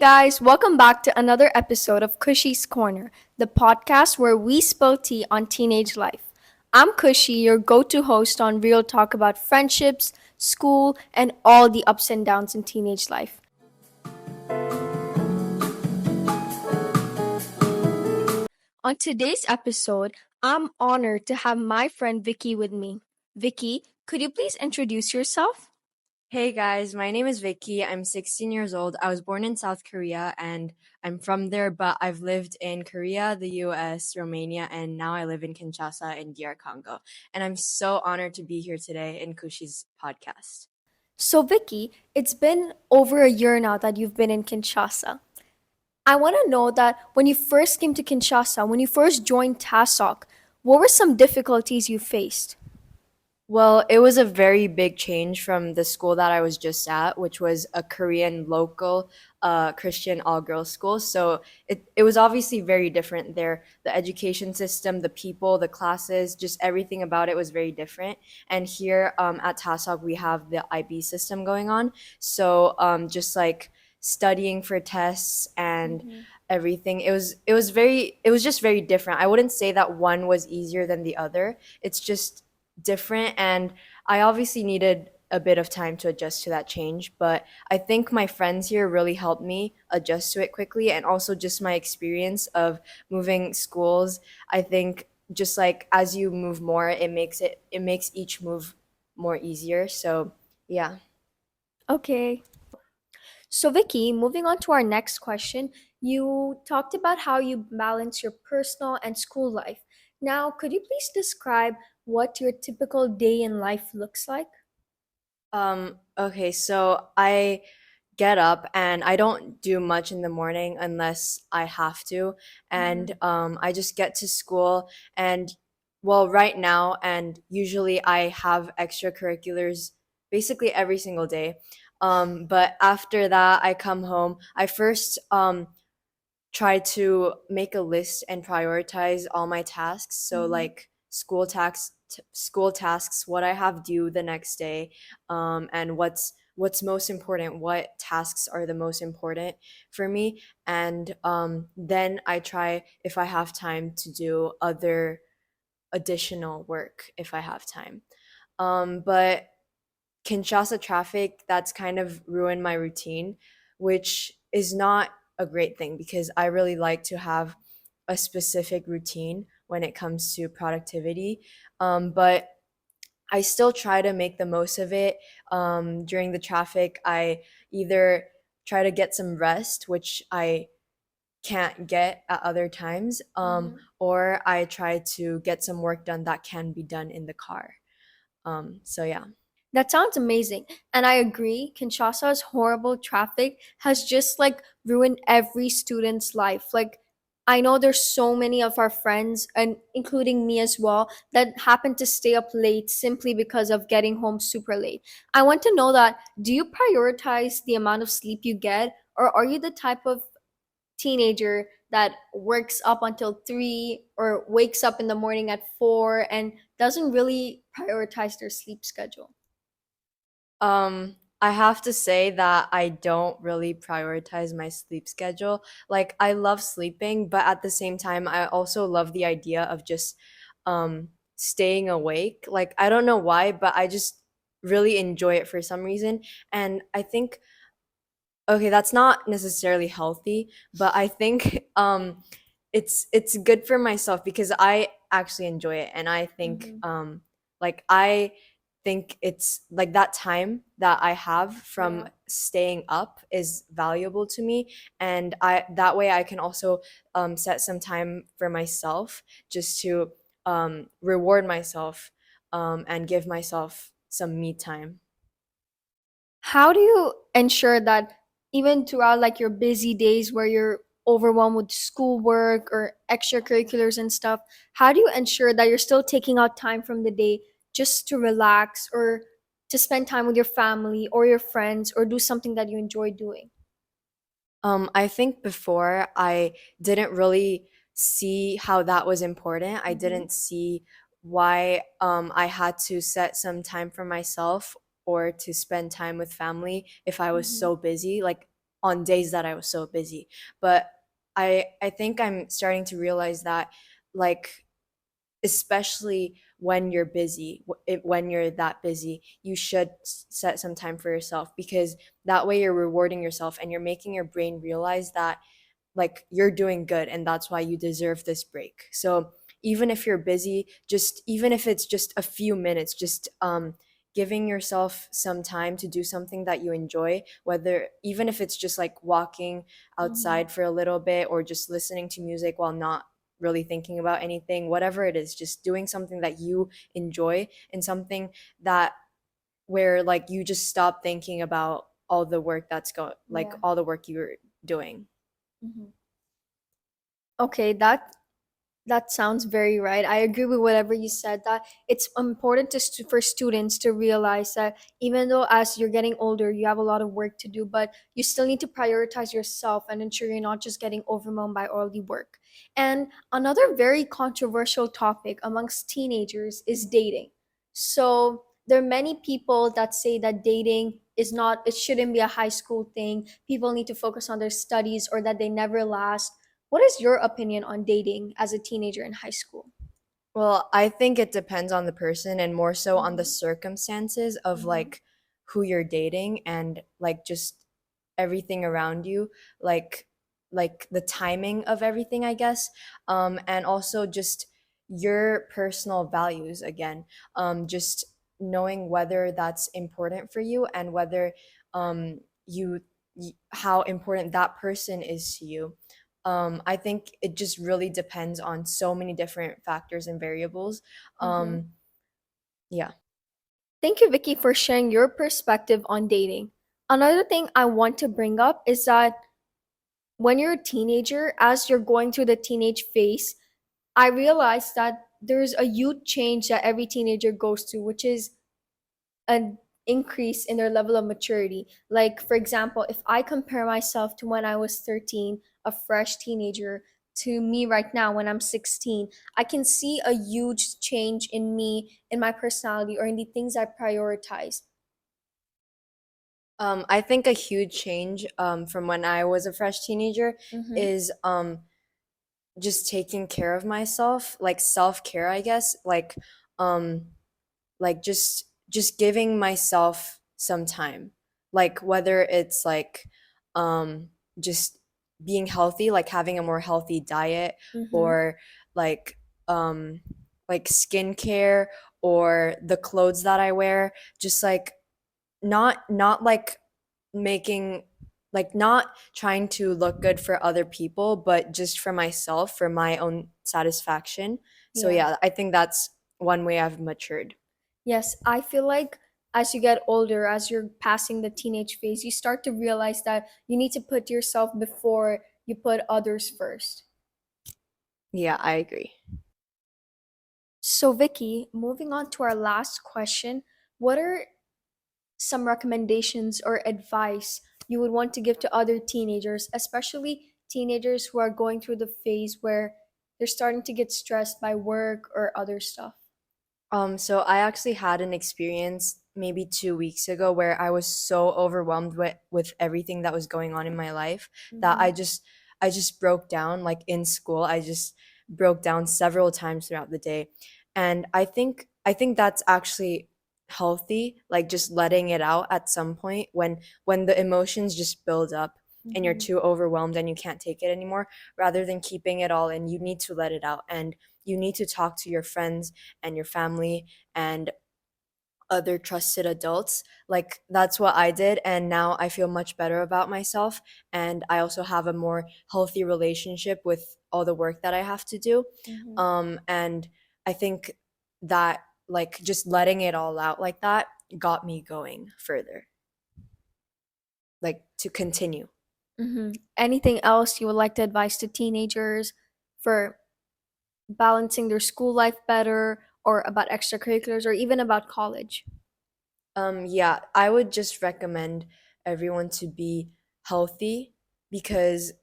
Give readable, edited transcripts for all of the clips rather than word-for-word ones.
guys, welcome back to another episode of Khushi's Corner, the podcast where we spill tea on teenage life. I'm Khushi, your go to host on Real Talk about friendships, school, and all the ups and downs in teenage life. On today's episode, I'm honored to have my friend Vicky with me. Vicky, could you please introduce yourself? Hey guys, my name is Vicky. I'm 16 years old. I was born in South Korea and I'm from there, but I've lived in Korea, the US, Romania, and now I live in Kinshasa in DR Congo. And I'm so honored to be here today in Kushi's podcast. So, Vicky, it's been over a year now that you've been in Kinshasa. I want to know that when you first came to Kinshasa, when you first joined TASOC, what were some difficulties you faced? Well, it was a very big change from the school that I was just at, which was a Korean local Christian all girls school. So it was obviously very different there. The education system, the people, the classes, just everything about it was very different. And here at TASOG, we have the IB system going on. So just like studying for tests and everything, it was just very different. I wouldn't say that one was easier than the other. It's just different, and I obviously needed a bit of time to adjust to that change, but I think my friends here really helped me adjust to it quickly, and also just my experience of moving schools. I think just like as you move more, it makes each move more easier. So yeah. Okay. So, Vicky, moving on to our next question, you talked about how you balance your personal and school life. Now, could you please describe what your typical day in life looks like? Okay, so I get up and I don't do much in the morning unless I have to. And I just get to school and well, right now, and usually I have extracurriculars basically every single day. But after that, I come home. I first try to make a list and prioritize all my tasks. So like school tasks, what I have due the next day, and what's most important, what tasks are the most important for me, and then I try if I have time to do other additional work if I have time. But Kinshasa traffic, that's kind of ruined my routine, which is not a great thing because I really like to have a specific routine when it comes to productivity. But I still try to make the most of it. During the traffic, I either try to get some rest, which I can't get at other times, or I try to get some work done that can be done in the car. So yeah. That sounds amazing. And I agree, Kinshasa's horrible traffic has just like ruined every student's life. Like, I know there's so many of our friends, and including me as well, that happen to stay up late simply because of getting home super late. I want to know that do you prioritize the amount of sleep you get, or are you the type of teenager that works up until 3 or wakes up in the morning at 4 and doesn't really prioritize their sleep schedule? I have to say that I don't really prioritize my sleep schedule. Like I love sleeping, but at the same time I also love the idea of just staying awake. Like I don't know why, but I just really enjoy it for some reason. And I think okay, that's not necessarily healthy, but I think it's good for myself because I actually enjoy it, and I think like I think it's like that time that I have from Yeah. staying up is valuable to me, and I that way I can also set some time for myself just to reward myself and give myself some me time. How do you ensure that even throughout like your busy days where you're overwhelmed with schoolwork or extracurriculars and stuff, how do you ensure that you're still taking out time from the day just to relax or to spend time with your family or your friends or do something that you enjoy doing? I think before I didn't really see how that was important. I Mm-hmm. didn't see why I had to set some time for myself or to spend time with family if I was Mm-hmm. so busy. Like on days that I was so busy. But I think I'm starting to realize that, like, especially when you're busy, when you're that busy, you should set some time for yourself, because that way you're rewarding yourself and you're making your brain realize that, like, you're doing good and that's why you deserve this break. So even if you're busy, just even if it's just a few minutes, just giving yourself some time to do something that you enjoy, whether even if it's just like walking Mhm. outside for a little bit or just listening to music while not really thinking about anything, whatever it is, just doing something that you enjoy and something that where like you just stop thinking about all the work that's like Yeah. all the work you're doing. Mhm. Okay, that sounds very right. I agree with whatever you said, that it's important for students to realize that even though as you're getting older, you have a lot of work to do, but you still need to prioritize yourself and ensure you're not just getting overwhelmed by all the work. And another very controversial topic amongst teenagers is dating. So there are many people that say that dating is not, it shouldn't be a high school thing. People need to focus on their studies, or that they never last. What is your opinion on dating as a teenager in high school? Well, I think it depends on the person and more so on the Mm-hmm. circumstances of Mm-hmm. like who you're dating and like just everything around you, like like the timing of everything, I guess. And also just your personal values again. Just knowing whether that's important for you and whether you how important that person is to you. I think it just really depends on so many different factors and variables. Mm-hmm. Um, yeah. Thank you, Vicky, for sharing your perspective on dating. Another thing I want to bring up is that when you're a teenager, as you're going through the teenage phase, I realized that there's a huge change that every teenager goes through, which is an increase in their level of maturity. Like, for example, if I compare myself to when I was 13, a fresh teenager, to me right now when I'm 16, I can see a huge change in me, in my personality, or in the things I prioritize. I think a huge change from when I was a fresh teenager Mm-hmm. is just taking care of myself, like self-care, I guess. Um, like just giving myself some time, like whether it's like um just being healthy, like having a more healthy diet, Mm-hmm. or like um like skincare, or the clothes that I wear, just like not like making, like not trying to look good for other people, but just for myself, for my own satisfaction. So Yeah. yeah, I think that's one way I've matured. Yes, I feel like as you get older, as you're passing the teenage phase, you start to realize that you need to put yourself before you put others first. Yeah, I agree. So, Vicky, moving on to our last question, what are some recommendations or advice you would want to give to other teenagers, especially teenagers who are going through the phase where they're starting to get stressed by work or other stuff? So I actually had an experience maybe 2 weeks ago where I was so overwhelmed with everything that was going on in my life that Mm-hmm. I just broke down, like in school. I just broke down several times throughout the day. And I think that's actually healthy, like just letting it out at some point when the emotions just build up and you're Mm-hmm. too overwhelmed and you can't take it anymore, rather than keeping it all in. You need to let it out, and you need to talk to your friends and your family and other trusted adults. Like that's what I did, and now I feel much better about myself, and I also have a more healthy relationship with all the work that I have to do. Mm-hmm. And I think that like just letting it all out like that got me going further, like to continue. Mm-hmm. Anything else you would like to advise to teenagers for balancing their school life better, or about extracurriculars, or even about college? Yeah, I would just recommend everyone to be healthy, because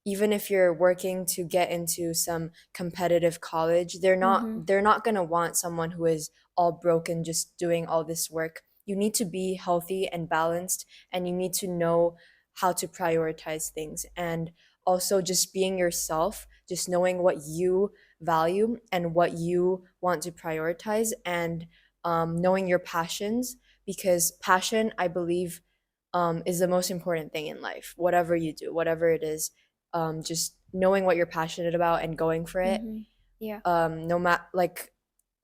even if you're working to get into some competitive college, Mm-hmm. they're not gonna want someone who is all broken just doing all this work. You need to be healthy and balanced, and you need to know how to prioritize things, and also just being yourself, just knowing what you value and what you want to prioritize, and knowing your passions, because passion, I believe, is the most important thing in life. Whatever you do, whatever it is, just knowing what you're passionate about and going for it. Mm-hmm. Yeah. No matter, like,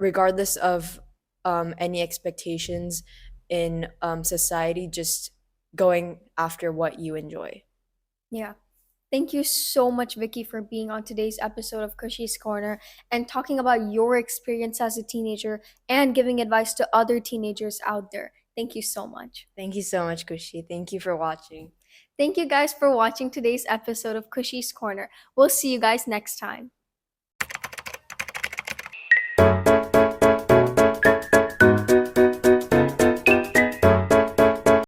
regardless of any expectations in society, just going after what you enjoy. Yeah. Thank you so much, Vicky, for being on today's episode of Khushi's Corner and talking about your experience as a teenager and giving advice to other teenagers out there. Thank you so much. Thank you so much, Kushi. Thank you for watching. Thank you guys for watching today's episode of Khushi's Corner. We'll see you guys next time.